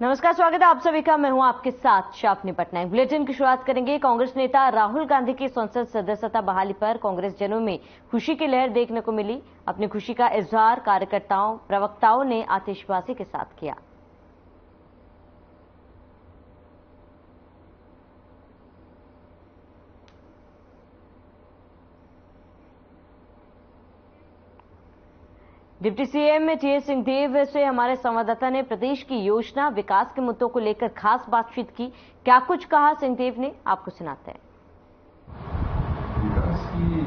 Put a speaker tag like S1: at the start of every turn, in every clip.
S1: नमस्कार, स्वागत है आप सभी का। मैं हूं आपके साथ शापनी पटनायक। बुलेटिन की शुरुआत करेंगे। कांग्रेस नेता राहुल गांधी की संसद सदस्यता बहाली पर कांग्रेस जनों में खुशी की लहर देखने को मिली। अपनी खुशी का इजहार कार्यकर्ताओं प्रवक्ताओं ने आतिशबाजी के साथ किया। डिप्टी सीएम टीएस सिंहदेव से हमारे संवाददाता ने प्रदेश की योजना विकास के मुद्दों को लेकर खास बातचीत की। क्या कुछ कहा सिंहदेव ने, आपको सुनाते हैं।
S2: विकास की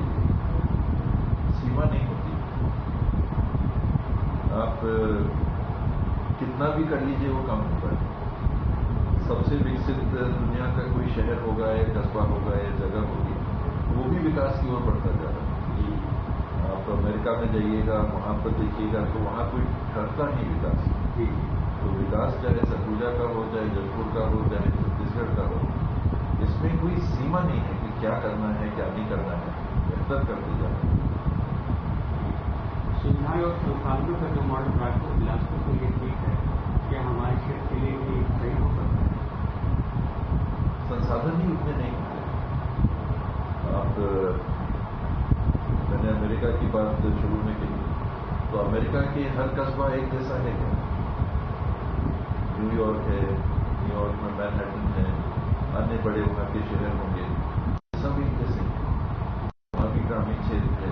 S2: सीमा नहीं होती। आप कितना भी कर लीजिए वो कम होगा। सबसे विकसित दुनिया का कोई शहर होगा या कस्बा होगा या जगह होगी, वो भी विकास की ओर बढ़ता जा रहा है। आप अमेरिका में जाइएगा, वहां पर देखिएगा तो वहां कोई ठहरता नहीं विकास। तो विकास चाहे सरगुजा का हो, चाहे जयपुर का हो, चाहे छत्तीसगढ़ का हो, इसमें कोई सीमा नहीं है कि क्या करना है क्या नहीं करना है, बेहतर करते जाना है।
S3: सुविधाएं और संसाधनों का जो मॉडल राजपुर बिलासपुर के लिए ठीक है, क्या हमारे क्षेत्र के लिए भी सही हो सकता है?
S2: संसाधन ही उतने नहीं होते। आप मैंने अमेरिका की बात शुरू में की, तो अमेरिका के हर कस्बा एक जैसा है क्या? न्यूयॉर्क है, न्यूयॉर्क में मैनहट्टन है, अन्य बड़े वहां के शहर होंगे, सब एक जैसे। वहां भी ग्रामीण क्षेत्र है,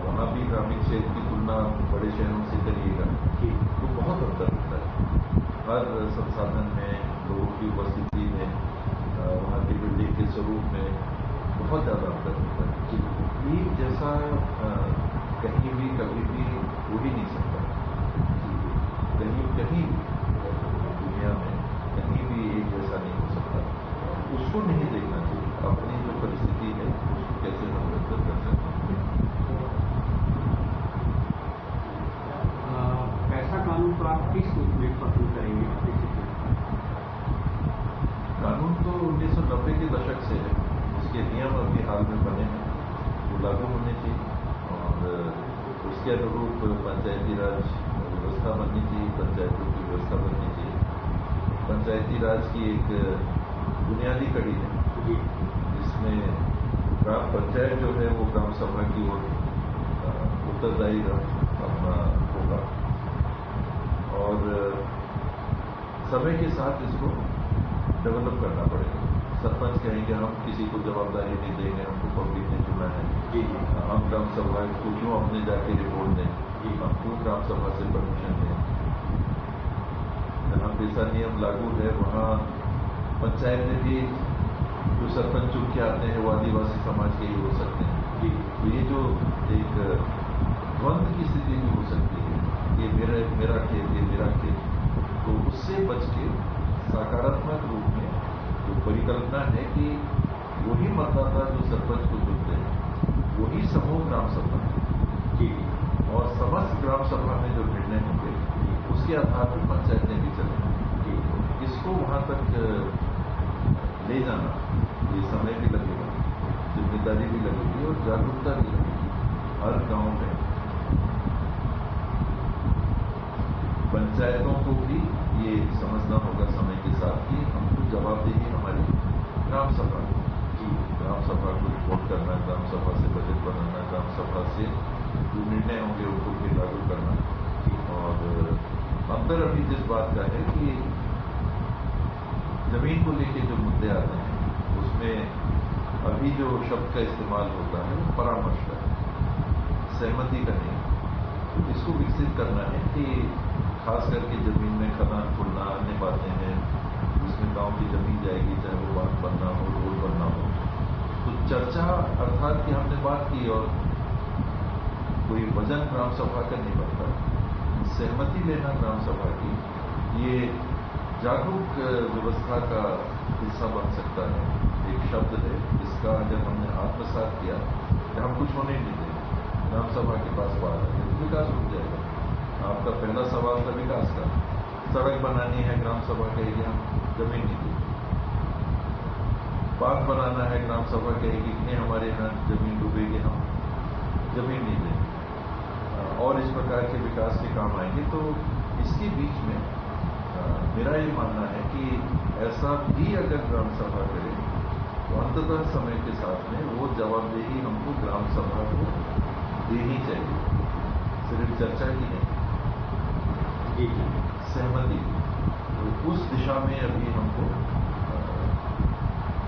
S2: वहां भी ग्रामीण क्षेत्र की तुलना बड़े शहरों से करिएगा तो बहुत अंतर होता है। हर संसाधन में, लोगों की उपस्थिति में, वहां की बिल्डिंग के स्वरूप में बहुत ज्यादा अंतर होता है। एक जैसा कहीं भी कभी भी हो ही नहीं सकता। कहीं दुनिया में कहीं भी एक जैसा नहीं हो सकता। उसको नहीं देखना चाहिए। अपनी जो परिस्थिति है उसको कैसे हम बेहतर कर सकते हैं।
S3: ऐसा कानून तो आप किस रूप में पसंद करेंगे?
S2: कानून तो 1990 के दशक से है, उसके नियम अभी हाल में बने हैं, वो लागू होने चाहिए और उसके अनुरूप पंचायती राज व्यवस्था बननी चाहिए, पंचायतों की व्यवस्था बननी चाहिए। पंचायती राज की एक बुनियादी कड़ी है जिसमें ग्राम पंचायत जो है वो ग्राम सभा की ओर उत्तरदायी अपना होगा और समय के साथ इसको डेवलप करना पड़ेगा। सरपंच कहेंगे हम किसी को जवाबदारी नहीं देंगे, हमको पब्लिक ने चुना है, हम ग्राम सभा को क्यों अपने जाके रिपोर्ट दें, हम क्यों ग्राम सभा से परमिशन दें। जहां पैसा नियम लागू है वहां पंचायत में भी जो सरपंच चुन के आते हैं वो आदिवासी समाज के ही हो सकते हैं। तो ये जो एक द्वंद्व की स्थिति भी हो सकती है, ये मेरा खेत, ये मेरा खेत, तो उससे बच के सकारात्मक रूप में जो परिकल्पना है कि वही मतदाता जो सरपंच को चुनते हैं वही समूह ग्राम सभा की और समस्त ग्राम सभा में जो निर्णय होंगे उसके आधार पर पंचायतें भी चलेंगी। इसको वहां तक ले जाना ये समय भी लगेगा, जिम्मेदारी भी लगेगी और जागरूकता भी लगेगी। हर गांव में पंचायतों को भी ये समझना होगा समय के साथ कि हमको जवाबदेही हमारी ग्राम सभा की, ग्राम सभा को रिपोर्ट करना, ग्राम सभा से बजट बनाना, ग्राम सभा से जो निर्णय होंगे उनको भी लागू करना। और अंतर अभी जिस बात का है कि जमीन को लेके जो मुद्दे आते हैं उसमें अभी जो शब्द का इस्तेमाल होता है वो परामर्श का है, सहमति का नहीं। तो इसको विकसित करना है कि खास करके जमीन में खदान खुलना, अन्य बातें हैं जिसमें गांव की जमीन जाएगी, चाहे वो बांध बनना हो, रोड बनना हो, तो चर्चा अर्थात कि हमने बात की और कोई वजन ग्राम सभा का नहीं बनता, सहमति लेना ग्राम सभा की, ये जागरूक व्यवस्था का हिस्सा बन सकता है। एक शब्द है जिसका जब हमने आत्मसात किया कि हम कुछ होने नहीं देंगे, ग्राम सभा के पास बात है तो विकास हो जाएगा। आपका पहला सवाल था विकास का, सड़क बनानी है, ग्राम सभा कहेगी हम जमीन नहीं देंगे। बांध बनाना है, ग्राम सभा कहेगी कि हमारे यहाँ जमीन डूबेगी, हम जमीन नहीं देंगे। और इस प्रकार के विकास के काम आएंगे। तो इसके बीच में मेरा ये मानना है कि ऐसा भी अगर ग्राम सभा करे तो अंततः समय के साथ में वो जवाबदेही हमको ग्राम सभा को देनी चाहिए, सिर्फ चर्चा ही नहीं, सहमति। तो उस दिशा में अभी हमको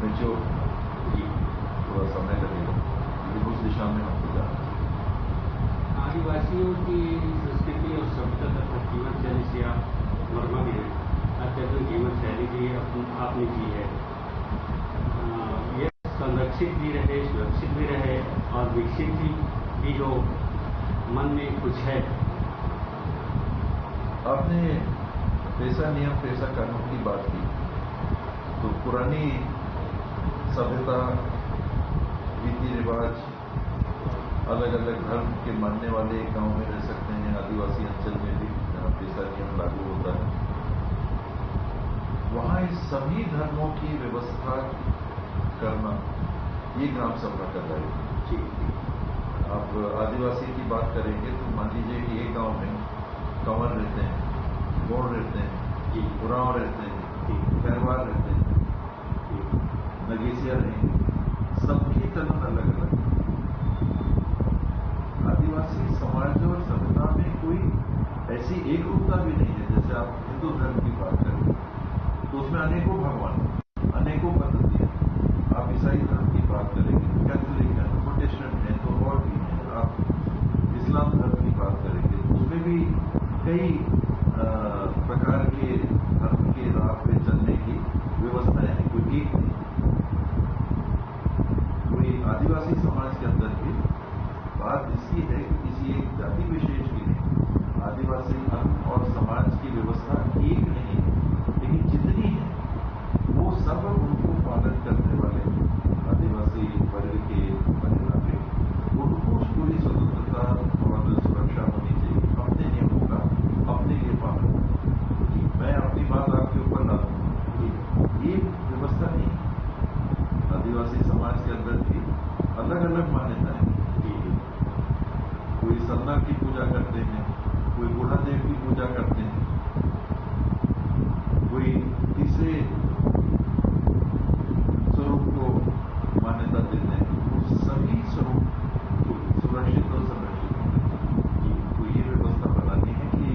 S2: मेच्योर थोड़ा समय लगेगा, लेकिन उस दिशा में हमको जाना है।
S3: आदिवासियों की संस्कृति और सभ्यता तथा जीवन शैली से आप मर्मज्ञ हैं। अत्यधिक जीवन शैली भी आपने की है। यह संरक्षित भी रहे, सुरक्षित भी रहे और विकसित भी हो, मन में कुछ है।
S2: आपने पेशा नियम पेशा कानून की बात की, तो पुरानी सभ्यता, रीति रिवाज, अलग अलग धर्म के मानने वाले एक गांव में रह सकते हैं, आदिवासी अंचल में भी पेशा नियम लागू होता है। वहां इस सभी धर्मों की व्यवस्था करना ये ग्राम सभा कर रही है। आप आदिवासी की बात करेंगे तो मान लीजिए कि एक गांव में कंवर रहते हैं, गोंड रहते हैं, उरांव रहते हैं, खैरवार रहते हैं, नगेसिया रहेंगे, सबकी तरह अलग अलग। आदिवासी समाज और सभ्यता में कोई ऐसी एक रूपता भी नहीं है। जैसे आप हिंदू धर्म की बात करें तो उसमें अनेकों भगवान, अनेकों पद्धति। आप ईसाई धर्म की बात करेंगे, कैथोलिक है, प्रोटेस्टेंट है, तो और भी है। आप इस्लाम धर्म की बात करेंगे तो उसमें भी कई प्रकार के धर्म के राह पे चलने की व्यवस्थाएं हैं, कोई एक नहीं। कोई आदिवासी समाज के अंदर भी बात इसकी है कि किसी एक जाति विशेष की नहीं, आदिवासी धर्म और समाज की व्यवस्था एक नहीं है, लेकिन जितनी है वो सब उनको पालन करने वाले आदिवासी वर्ग के बने पे उनको पूरी स्वतंत्रता और सुरक्षा होनी चाहिए, अपने नियमों का अपने लिए पालन। मैं अपनी बात आपके ऊपर ला दूंगा, ये व्यवस्था नहीं। आदिवासी समाज के अंदर भी अलग अलग मान्यताएं। कोई सन्ना की पूजा करते हैं, कोई बूढ़ा देव की पूजा करते हैं, कोई तीसरे स्वरूप को मान्यता देते हैं। वो सभी स्वरूप सुरक्षित और संरक्षित होंगे। तो ये व्यवस्था बनानी है कि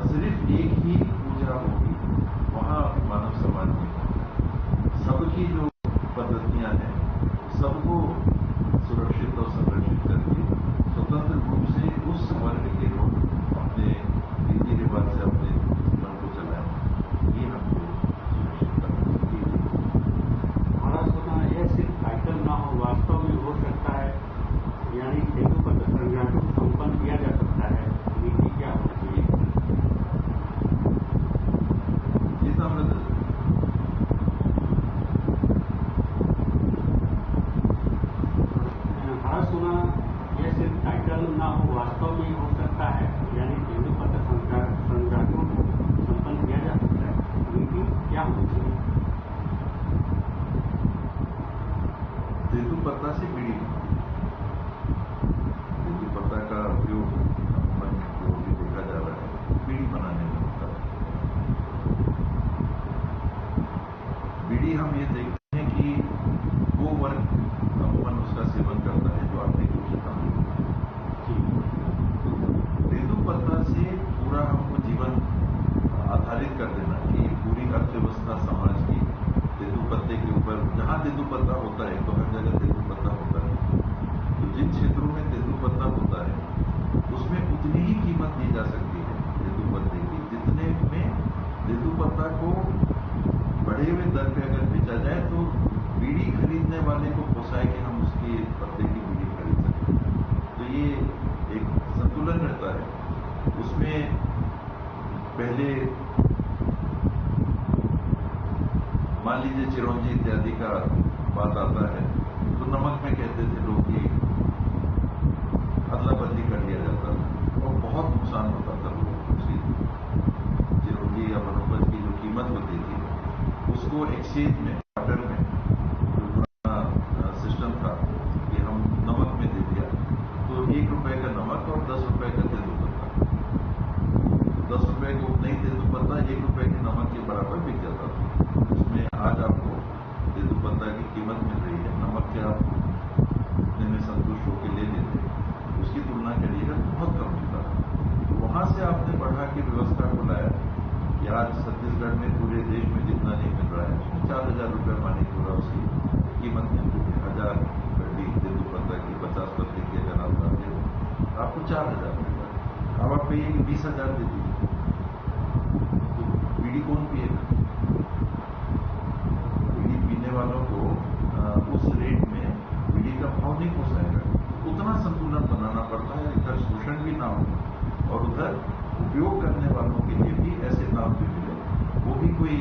S2: सिर्फ एक ही पूजा होगी, वहां मानव समाज में सबकी जो पद्धतियां हैं सबको सुरक्षित और संरक्षित करके स्वतंत्र रूप से उस वर्ग के लोग अपने रीति रिवाज से अपने जीवन को चलाएं, ये हमको सुनिश्चित करना चाहिए।
S3: हमारा सोचना यह सिर्फ टाइटल ना हो, वास्तव में हो सकता है, यानी हिंदू पद संग्रह को संपन्न किया जा सकता है। नीति क्या होनी चाहिए?
S2: ये ताम्रध्वज
S3: हमारा सुना यह सिर्फ टाइटल ना हो, वास्तव में हो सकता है, यानी हिंदू पद संग्रह को संपन्न किया जा सकता है। नीति क्या होनी चाहिए?
S2: तेंदुपत्ता से बीड़ी, तेंदुपत्ता का उपयोग जो भी देखा जा रहा है बीड़ी बनाने में होता है। बीड़ी हम ये देखते हैं कि वो वर्ग अमूमन उसका सेवन करता है जो आपने कुछ कहा। तेंदुपत्ता से पूरा हमको जीवन आधारित कर देना कि पूरी अर्थव्यवस्था समाज की तेंदुपत्ते के ऊपर, जहां तेंदुपत्ता होता है तो हर जगह तेंदुपत्ता होता है, तो जिन क्षेत्रों में तेंदुपत्ता होता है उसमें उतनी ही कीमत दी जा सकती है तेंदुपत्ते की, जितने में तेंदुपत्ता को बढ़े हुए दर पे अगर बेचा जाए तो बीड़ी खरीदने वाले को पोसाए कि हम उसकी पत्ते की बीड़ी खरीद सकते। तो ये एक संतुलन रहता है। उसमें पहले मान लीजिए चिरौंजी इत्यादि का बात आता है तो नमक में कहते थे लोग कि अदला बदली कर लिया जाता था और बहुत नुकसान होता था लोगों को। उसकी चिरौंजी या वनोपज की जो कीमत होती थी उसको एक्सचेंज में, बार्टर में जो पुराना सिस्टम था कि हम नमक में दे दिया तो 1 रुपए का नमक और 10 रुपए का तेंदुपत्ता, 10 रुपए को नहीं तेंदुपत्ता, 1 रुपए बराबर बिक जाता था। उसमें आज आपको तेंदुपत्ता की कीमत मिल रही है, नमक के आप उतने में संतुष्ट होकर ले लेते, उसकी तुलना करिएगा बहुत कम मिलता है। तो वहां से आपने बढ़ा के व्यवस्था को लाया कि आज छत्तीसगढ़ में पूरे देश में जितना नहीं मिल रहा है उसमें 4,000 रुपये मानी पूरा उसकी कीमत मिल रही है। 1,000 गड्डी तेंदुपत्ता की 50 पत्ते की अगर आप लाते हो आपको 4,000 मिल रहा है। अब आप कहिए कि 20,000 दे दीजिए, बीड़ी कौन पिएगा? बीड़ी पीने वालों को उस रेट में बीड़ी का भाव नहीं पोसाएगा। उतना संतुलन बनाना पड़ता है, इधर शोषण भी ना हो और उधर उपयोग करने वालों के लिए भी ऐसे दाम पे मिले, वो भी कोई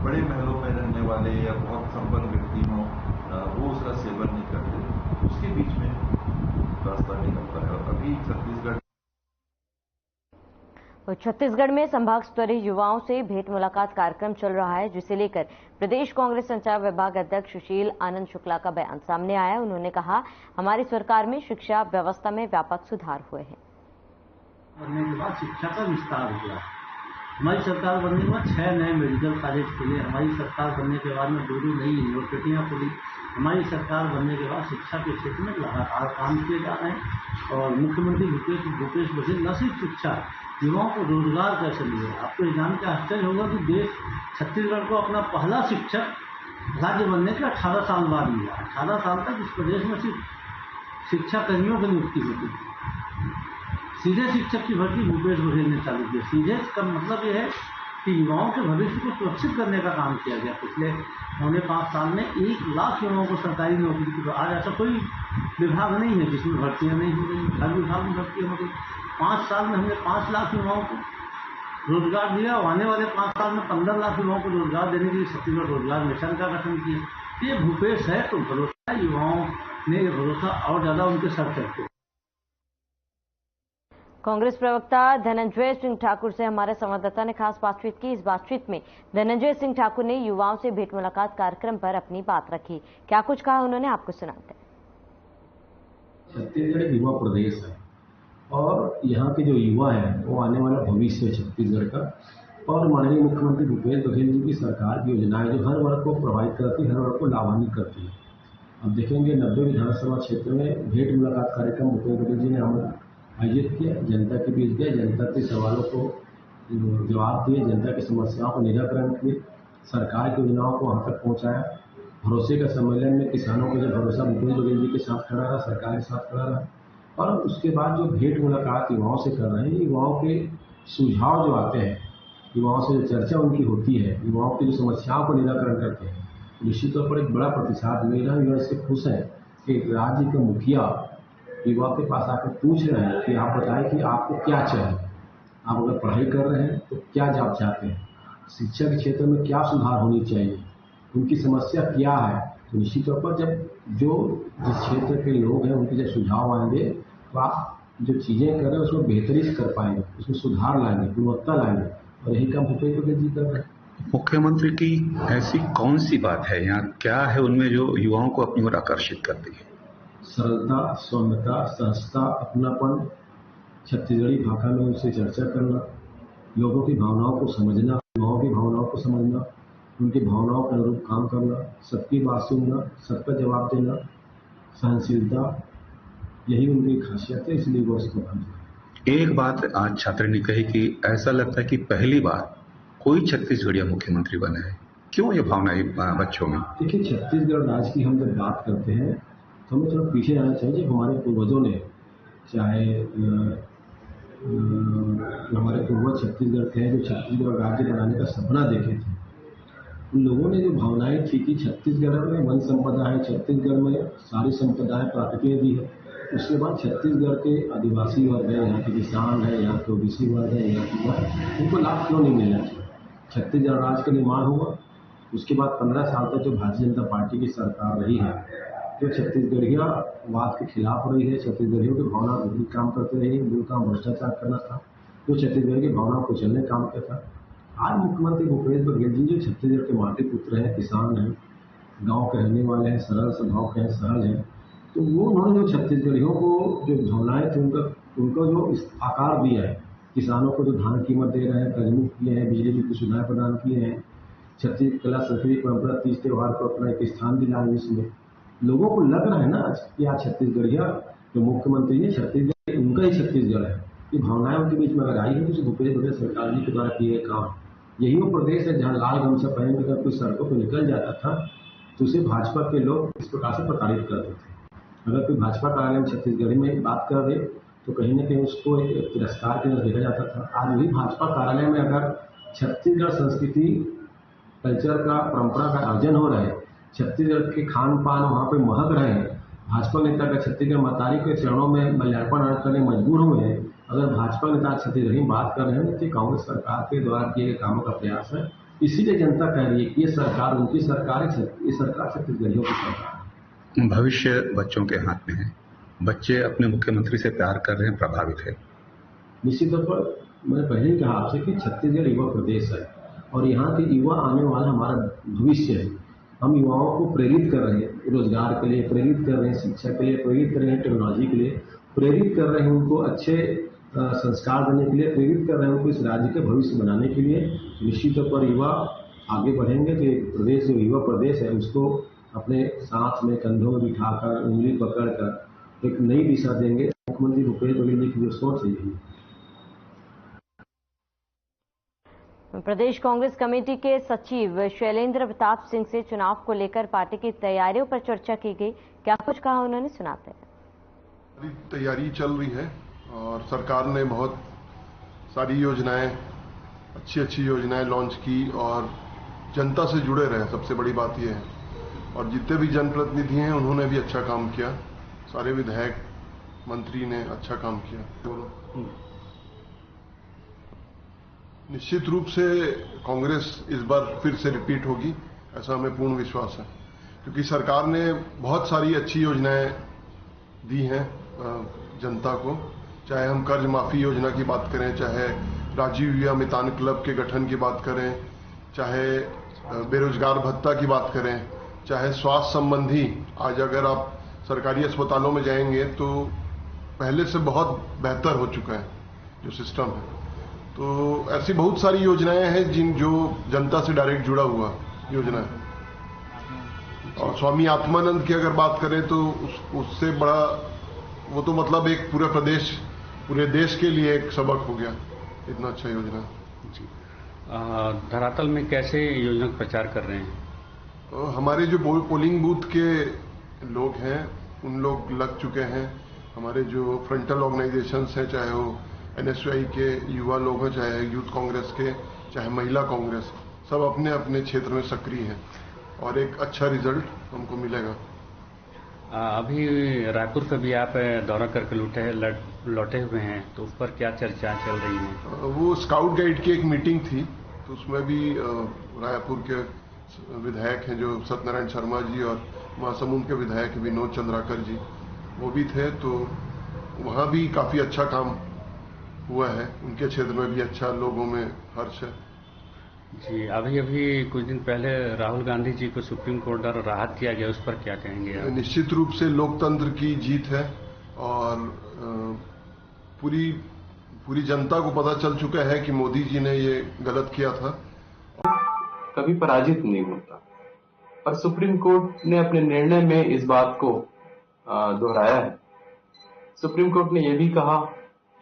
S2: बड़े महलों में रहने वाले या बहुत संपन्न व्यक्ति हों, वो उसका सेवन नहीं करते, उसके बीच में रास्ता निकलता है। और अभी
S1: छत्तीसगढ़ में संभाग स्तरीय युवाओं से भेंट मुलाकात कार्यक्रम चल रहा है, जिसे लेकर प्रदेश कांग्रेस संचार विभाग अध्यक्ष सुशील आनंद शुक्ला का बयान सामने आया। उन्होंने कहा, हमारी सरकार में शिक्षा व्यवस्था में व्यापक सुधार हुए हैं।
S4: बनने के बाद शिक्षा का विस्तार हुआ। हमारी सरकार बनने के बाद 6 नए मेडिकल कॉलेज खुले। हमारी सरकार बनने के बाद में 2 नई यूनिवर्सिटियाँ खुली। हमारी सरकार बनने के बाद शिक्षा के क्षेत्र में लगातार काम किए जा रहे हैं। और मुख्यमंत्री भूपेश बघेल न सिर्फ शिक्षा, युवाओं को रोजगार कैसे मिले। आपको ये जान के आश्चर्य होगा कि देश छत्तीसगढ़ को अपना पहला शिक्षक राज्य बनने के 18 साल बाद मिला। 18 साल तक इस प्रदेश में सिर्फ शिक्षा कर्मियों की नियुक्ति होती थी। सीधे शिक्षक की भर्ती भूपेश बघेल ने चालू किया। सीधे का मतलब यह है कि युवाओं के भविष्य को सुरक्षित करने का काम किया गया। पिछले 5.25 साल में 1 लाख युवाओं को सरकारी नौकरी की। आज ऐसा कोई विभाग नहीं है जिसमें भर्तियां नहीं हो रही। हर विभाग में भर्तियां हो गई। 5 साल में हमने 5 लाख युवाओं को रोजगार दिया और आने वाले 5 साल में 15 लाख युवाओं को रोजगार देने के लिए छत्तीसगढ़ रोजगार मिशन का गठन किया। ये भूपेश है तो भरोसा, युवाओं ने ये भरोसा और ज्यादा उनके सर चढ़ते।
S1: कांग्रेस प्रवक्ता धनंजय सिंह ठाकुर से हमारे संवाददाता ने खास बातचीत की। इस बातचीत में धनंजय सिंह ठाकुर ने युवाओं से भेंट मुलाकात कार्यक्रम पर अपनी बात रखी। क्या कुछ कहा उन्होंने, आपको सुनाते हैं।
S5: छत्तीसगढ़ युवा प्रदेश है और यहाँ के जो युवा हैं वो आने वाला भविष्य है छत्तीसगढ़ का। और माननीय मुख्यमंत्री भूपेश बघेल जी की सरकार की योजनाएं जो हर वर्ग को प्रभावित करती है, हर वर्ग को लाभान्वित करती है। अब देखेंगे 90 विधानसभा क्षेत्र में भेंट मुलाकात कार्यक्रम भूपेश बघेल जी ने आयोजित किया, जनता के बीच गए, जनता के सवालों को जवाब दिए, जनता की समस्याओं को निराकरण किए, सरकार की योजनाओं को वहाँ तक पहुँचाया। भरोसे का सम्मेलन में किसानों का जो भरोसा भूपेश बघेल जी के साथ खड़ा रहा, सरकार के साथ खड़ा रहा। और उसके बाद जो भेंट मुलाकात युवाओं से कर रहे हैं, युवाओं के सुझाव जो आते हैं, युवाओं से जो चर्चा उनकी होती है, युवाओं की जो समस्याओं को निराकरण करते हैं, निश्चित तौर पर एक बड़ा प्रतिसाद मिल रहा है। युवा इससे खुश है कि राज्य के मुखिया युवा के पास आकर पूछ रहे हैं कि आप बताएं कि आपको क्या चाहिए, आप अगर पढ़ाई कर रहे हैं तो क्या आप चाहते हैं, शिक्षा के क्षेत्र में क्या सुधार होनी चाहिए, उनकी समस्या क्या है। तो निश्चित तौर पर जब जिस क्षेत्र के लोग हैं उनके जब सुझाव आएंगे तो आप जो चीज़ें कर रहे हैं उसमें बेहतरी से कर पाएंगे, उसमें सुधार लाएंगे, गुणवत्ता लाएंगे। और यही काम भूपेश बघेल जी कर रहे हैं।
S6: मुख्यमंत्री की ऐसी कौन सी बात है यहाँ, क्या है उनमें जो युवाओं को अपनी ओर आकर्षित करती है?
S5: सरलता, सौम्यता, सहजता, अपनापन, छत्तीसगढ़ी भाषा में उनसे चर्चा करना, लोगों की भावनाओं को समझना, युवाओं की भावनाओं को समझना, उनकी भावनाओं के अनुरूप काम करना, सबकी बात सुनना, सबका जवाब देना, सहनशीलता, यही उनकी खासियत है। इसलिए वो उसको करते हैं।
S6: एक बात आज छात्र ने कही कि ऐसा लगता है कि पहली बार कोई छत्तीसगढ़िया मुख्यमंत्री बना है। क्यों ये भावना बच्चों में?
S5: देखिए, छत्तीसगढ़ राज्य की हम जब बात करते हैं तो हमें थोड़ा पीछे जाना चाहिए। जब हमारे पूर्वजों ने, चाहे हमारे पूर्वज छत्तीसगढ़ के हैं जो छत्तीसगढ़ राज्य बनाने का सपना देखे थे, उन लोगों ने जो भावनाएं थी कि छत्तीसगढ़ में वन संपदा है, छत्तीसगढ़ में सारी संपदाएं प्राकृतिक दी है। उसके बाद छत्तीसगढ़ के आदिवासी वर्ग है, यहाँ के किसान है, यहाँ के ओबीसी वर्ग है, यहाँ के उनको लाभ क्यों नहीं मिलना चाहिए। छत्तीसगढ़ राज्य का निर्माण हुआ, उसके बाद 15 साल तक जो भारतीय जनता पार्टी की सरकार रही है जो छत्तीसगढ़िया वाद के खिलाफ रही है, छत्तीसगढ़ियों की भावना विपरीत काम करते रही, मूल काम भ्रष्टाचार करना था, जो छत्तीसगढ़ की भावनाओं को चलने काम किया था। आज मुख्यमंत्री भूपेश बघेल जी जो छत्तीसगढ़ के माटी पुत्र हैं, किसान हैं, गांव के रहने वाले हैं, सरल स्वभाव के हैं, सहज हैं, तो वो उन्होंने जो छत्तीसगढ़ियों को जो भावनाएं थी उनका जो आकार दिया है, किसानों को जो धान कीमत दे रहे हैं, कर्ज मुक्त किए हैं, बिजली की सुविधाएं प्रदान किए हैं, छत्तीस कला संस्कृति परंपरा तीज त्योहार को अपना एक स्थान दिला है। इसमें लोगों को लग रहा है ना कि आज छत्तीसगढ़िया जो मुख्यमंत्री है छत्तीसगढ़ उनका ही छत्तीसगढ़ है। ये भावनाएं उनके बीच में अगर आई है तो भूपेश बघेल सरकार जी के द्वारा किए गए काम, यही वो प्रदेश है जहाँ लाल गमछा पहन कर अगर कोई सड़कों पर निकल जाता था तो उसे भाजपा के लोग इस प्रकार से प्रताड़ित करते थे। अगर कोई भाजपा कार्यालय में छत्तीसगढ़ी में बात कर दे तो कहीं न कहीं उसको एक तिरस्कार की नजर देखा जाता था। आज वही भाजपा कार्यालय में अगर छत्तीसगढ़ संस्कृति कल्चर का परंपरा का आयोजन हो रहा है, छत्तीसगढ़ के खान पान वहाँ पे महक रहे हैं, भाजपा नेता का छत्तीसगढ़ मतारी के चरणों में माल्यार्पण अर्पण करने मजबूर हुए हैं, अगर भाजपा नेता छत्तीसगढ़ी में बात कर रहे हैं तो कांग्रेस सरकार के द्वारा किए गए कामों का प्रयास है। इसीलिए जनता कह रही है कि ये सरकार उनकी सरकार है, ये सरकार छत्तीसगढ़ियों की सरकार है।
S6: भविष्य बच्चों के हाथ में है, बच्चे अपने मुख्यमंत्री से प्यार कर रहे हैं, प्रभावित है।
S5: निश्चित तौर पर मैंने पहले ही कहा आपसे कि छत्तीसगढ़ युवा प्रदेश है और यहाँ के युवा आने वाला हमारा भविष्य है। हम युवाओं को प्रेरित कर रहे हैं, रोजगार के लिए प्रेरित कर रहे हैं, शिक्षा के लिए प्रेरित कर रहे हैं, टेक्नोलॉजी के लिए प्रेरित कर रहे हैं, उनको अच्छे संस्कार देने के लिए प्रेरित कर रहे हैं, उनको इस राज्य के भविष्य बनाने के लिए। निश्चित तौर पर युवा आगे बढ़ेंगे तो प्रदेश जो युवा प्रदेश है उसको अपने साथ में कंधों में बिठाकर उंगली पकड़कर एक नई दिशा देंगे। मुख्यमंत्री भूपेश बघेल जी की जो सोच है।
S1: प्रदेश कांग्रेस कमेटी के सचिव शैलेंद्र प्रताप सिंह से चुनाव को लेकर पार्टी की तैयारियों पर चर्चा की गई। क्या कुछ कहा उन्होंने, सुनाते हैं।
S7: तैयारी चल रही है और सरकार ने बहुत सारी योजनाएं, अच्छी योजनाएं लॉन्च की और जनता से जुड़े रहे, सबसे बड़ी बात यह है। और जितने भी जनप्रतिनिधि हैं उन्होंने भी अच्छा काम किया, सारे विधायक मंत्री ने अच्छा काम किया। निश्चित रूप से कांग्रेस इस बार फिर से रिपीट होगी, ऐसा हमें पूर्ण विश्वास है, क्योंकि सरकार ने बहुत सारी अच्छी योजनाएं दी हैं जनता को। चाहे हम कर्ज माफी योजना की बात करें, चाहे राजीव युवा मितान क्लब के गठन की बात करें, चाहे बेरोजगार भत्ता की बात करें, चाहे स्वास्थ्य संबंधी, आज अगर आप सरकारी अस्पतालों में जाएंगे तो पहले से बहुत बेहतर हो चुका है जो सिस्टम है। तो ऐसी बहुत सारी योजनाएं हैं जो जनता से डायरेक्ट जुड़ा हुआ योजना है। और स्वामी आत्मानंद की अगर बात करें तो उससे बड़ा वो तो मतलब एक पूरे देश के लिए एक सबक हो गया, इतना अच्छा योजना जी।
S3: धरातल में कैसे योजना का प्रचार कर रहे हैं?
S7: हमारे जो पोलिंग बूथ के लोग हैं उन लोग लग चुके हैं। हमारे जो फ्रंटल ऑर्गेनाइजेशंस हैं, चाहे वो NSY के युवा लोग हैं, चाहे यूथ कांग्रेस के, चाहे महिला कांग्रेस, सब अपने अपने क्षेत्र में सक्रिय हैं और एक अच्छा रिजल्ट हमको मिलेगा।
S3: अभी रायपुर का भी आप दौरा करके लौटे हुए हैं, तो उस पर क्या चर्चा चल रही है?
S7: वो स्काउट गाइड की एक मीटिंग थी, तो उसमें भी रायपुर के विधायक हैं जो सत्यनारायण शर्मा जी और महासमुंद के विधायक विनोद चंद्राकर जी, वो भी थे। तो वहाँ भी काफी अच्छा काम हुआ है, उनके क्षेत्र में भी अच्छा लोगों में हर्ष है
S3: जी। अभी कुछ दिन पहले राहुल गांधी जी को सुप्रीम कोर्ट द्वारा राहत दिया गया, उस पर क्या कहेंगे आप?
S7: निश्चित रूप से लोकतंत्र की जीत है और पूरी जनता को पता चल चुका है कि मोदी जी ने ये गलत किया था।
S8: कभी पराजित नहीं होता और सुप्रीम कोर्ट ने अपने निर्णय में इस बात को दोहराया है। सुप्रीम कोर्ट ने यह भी कहा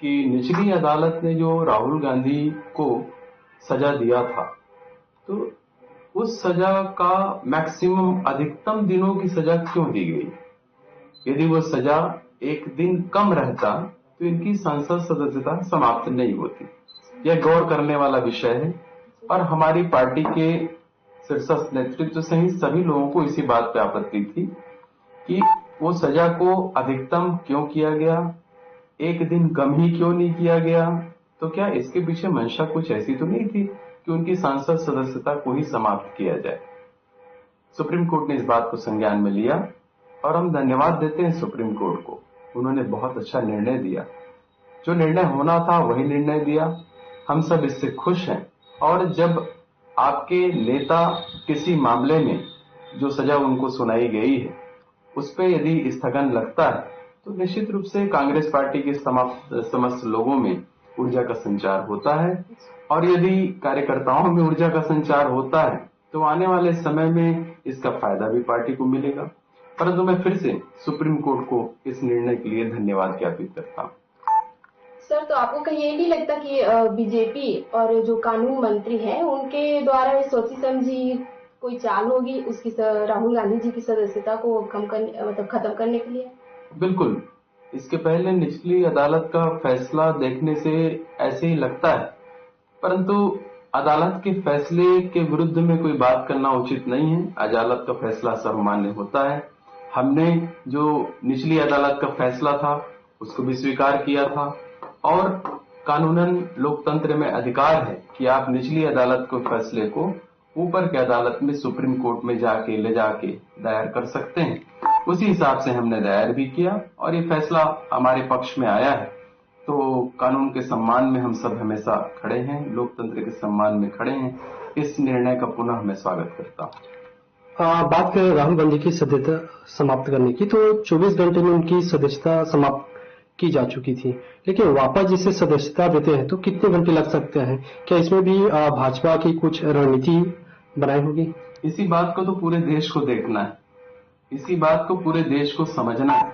S8: कि निचली अदालत ने जो राहुल गांधी को सजा दिया था, तो उस सजा का मैक्सिमम अधिकतम दिनों की सजा क्यों दी गई? यदि वो सजा एक दिन कम रहता तो इनकी संसद सदस्यता समाप्त नहीं होती। यह गौर करने वाला विषय है और हमारी पार्टी के शीर्षस्थ नेतृत्व सहित सभी लोगों को इसी बात पे आपत्ति थी कि वो सजा को अधिकतम क्यों किया गया, एक दिन कम ही क्यों नहीं किया गया। तो क्या इसके पीछे मंशा कुछ ऐसी तो नहीं थी कि उनकी सांसद सदस्यता को ही समाप्त किया जाए? सुप्रीम कोर्ट ने इस बात को संज्ञान में लिया और हम धन्यवाद देते हैं सुप्रीम कोर्ट को। उन्होंने बहुत अच्छा निर्णय दिया, जो निर्णय होना था वही निर्णय दिया। हम सब इससे खुश हैं और जब आपके नेता किसी मामले में जो सजा उनको सुनाई गई है उस पर यदि स्थगन लगता है तो निश्चित रूप से कांग्रेस पार्टी के समस्त लोगों में ऊर्जा का संचार होता है, और यदि कार्यकर्ताओं में ऊर्जा का संचार होता है तो आने वाले समय में इसका फायदा भी पार्टी को मिलेगा। परंतु मैं फिर से सुप्रीम कोर्ट को इस निर्णय के लिए धन्यवाद ज्ञापित करता हूँ।
S9: सर, तो आपको कहीं ये नहीं लगता कि बीजेपी और जो कानून मंत्री हैं उनके द्वारा सोची समझी कोई चाल होगी उसकी राहुल गांधी जी की सदस्यता को खत्म करने के लिए?
S8: बिल्कुल, इसके पहले निचली अदालत का फैसला देखने से ऐसे ही लगता है, परंतु अदालत के फैसले के विरुद्ध में कोई बात करना उचित नहीं है। अदालत का फैसला सर्वमान्य होता है। हमने जो निचली अदालत का फैसला था उसको भी स्वीकार किया था, और कानूनन लोकतंत्र में अधिकार है कि आप निचली अदालत के फैसले को ऊपर की अदालत में सुप्रीम कोर्ट में ले जाके दायर कर सकते हैं। उसी हिसाब से हमने दायर भी किया और ये फैसला हमारे पक्ष में आया है। तो कानून के सम्मान में हम सब हमेशा खड़े हैं, लोकतंत्र के सम्मान में खड़े हैं। इस निर्णय का पुनः मैं स्वागत करता हूँ।
S10: बात करें राहुल गांधी की सदस्यता समाप्त करने की, तो 24 घंटे में उनकी सदस्यता समाप्त की जा चुकी थी, लेकिन वापस जिसे सदस्यता देते हैं तो कितने घंटे लग सकते हैं? क्या इसमें भी भाजपा की कुछ रणनीति बनाई होगी?
S8: इसी बात को तो पूरे देश को देखना है, इसी बात को पूरे देश को समझना है।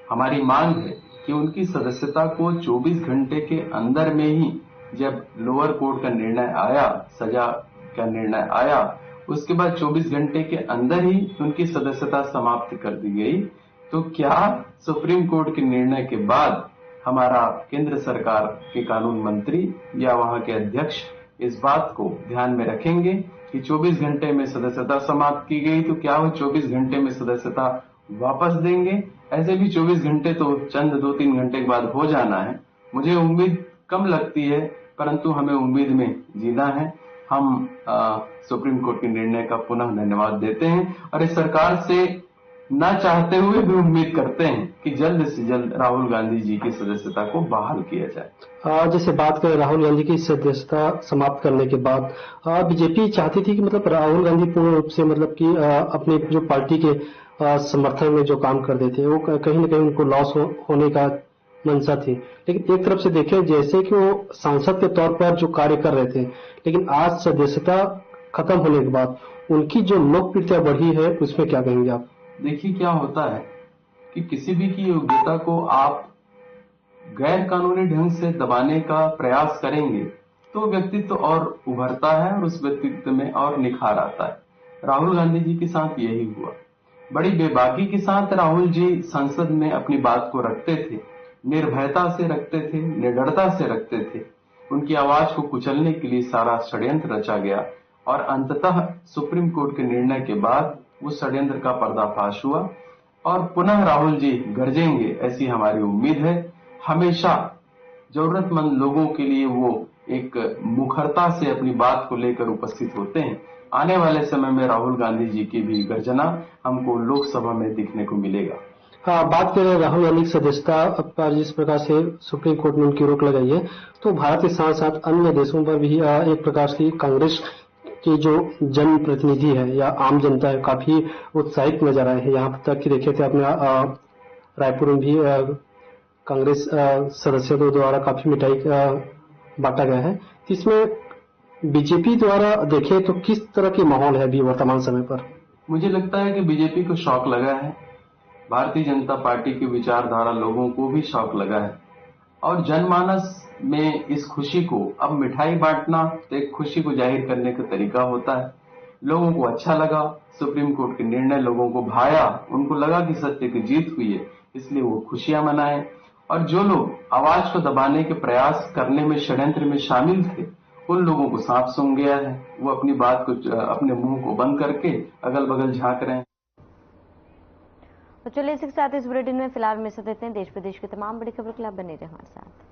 S8: हमारी मांग है कि उनकी सदस्यता को 24 घंटे के अंदर में ही, जब लोअर कोर्ट का निर्णय आया, सजा का निर्णय आया, उसके बाद 24 घंटे के अंदर ही उनकी सदस्यता समाप्त कर दी गई। तो क्या सुप्रीम कोर्ट के निर्णय के बाद हमारा केंद्र सरकार के कानून मंत्री या वहां के अध्यक्ष इस बात को ध्यान में रखेंगे कि 24 घंटे में सदस्यता समाप्त की गई, तो क्या वो 24 घंटे में सदस्यता वापस देंगे? ऐसे भी 24 घंटे तो चंद 2-3 घंटे के बाद हो जाना है। मुझे उम्मीद कम लगती है, परंतु हमें उम्मीद में जीना है। हम सुप्रीम कोर्ट के निर्णय का पुनः धन्यवाद देते हैं और इस सरकार से न चाहते हुए भी उम्मीद करते हैं कि जल्द से जल्द राहुल गांधी जी की सदस्यता को बहाल किया जाए।
S10: जैसे बात करें राहुल गांधी की सदस्यता समाप्त करने के बाद बीजेपी चाहती थी कि मतलब राहुल गांधी पूर्ण रूप से मतलब कि अपने जो पार्टी के समर्थन में जो काम कर देते वो कहीं न कहीं उनको लॉस होने का मंशा थी। लेकिन एक तरफ से देखें जैसे कि वो सांसद के तौर पर जो कार्य कर रहे थे, लेकिन आज सदस्यता खत्म होने के बाद उनकी जो लोकप्रियता बढ़ी है, उसमें क्या कहेंगे आप?
S8: देखिए, क्या होता है कि किसी भी की योग्यता को आप गैर कानूनी ढंग से दबाने का प्रयास करेंगे तो व्यक्तित्व और उभरता है और उस व्यक्तित्व में और निखार आता है। राहुल गांधी जी के साथ यही हुआ। बड़ी बेबाकी के साथ राहुल जी संसद में अपनी बात को रखते थे, निर्भयता से रखते थे, निडरता से रखते थे। उनकी आवाज को कुचलने के लिए सारा षड्यंत्र रचा गया और अंततः सुप्रीम कोर्ट के निर्णय के बाद उस षड्यंत्र का पर्दाफाश हुआ और पुनः राहुल जी गरजेंगे, ऐसी हमारी उम्मीद है। हमेशा जरूरतमंद लोगों के लिए वो एक मुखरता से अपनी बात को लेकर उपस्थित होते हैं। आने वाले समय में राहुल गांधी जी की भी गर्जना हमको लोकसभा में दिखने को मिलेगा।
S10: बात करें राहुल गांधी की सदस्यता पर जिस प्रकार से सुप्रीम कोर्ट ने उनकी रोक लगाई है, तो भारत के साथ साथ अन्य देशों पर भी एक प्रकार से कांग्रेस की जो जनप्रतिनिधि है या आम जनता है काफी उत्साहित नजर आए हैं। यहाँ तक कि देखे थे अपने रायपुर में भी कांग्रेस सदस्यों द्वारा काफी मिठाई बांटा गया है। इसमें बीजेपी द्वारा देखें तो किस तरह की माहौल है अभी वर्तमान समय पर? मुझे लगता है कि बीजेपी को शौक लगा है, भारतीय जनता पार्टी की विचारधारा लोगों को भी शौक लगा है और जनमानस में इस खुशी को, अब मिठाई बांटना तो एक खुशी को जाहिर करने का तरीका होता है। लोगों को अच्छा लगा, सुप्रीम कोर्ट के निर्णय लोगों को भाया, उनको लगा कि सत्य की जीत हुई है, इसलिए वो खुशियां मनाए। और जो लोग आवाज को दबाने के प्रयास करने में, षड्यंत्र में शामिल थे, उन लोगों को सांप सूंघ गया है। वो अपनी बात को, अपने मुंह को बंद करके अगल बगल झांक रहे हैं।
S1: तो चलिए इसी के साथ इस बुलेटिन में फिलहाल में देते हैं। देश प्रदेश की तमाम बड़ी खबरों के लिए आप बने रहे हमारे साथ।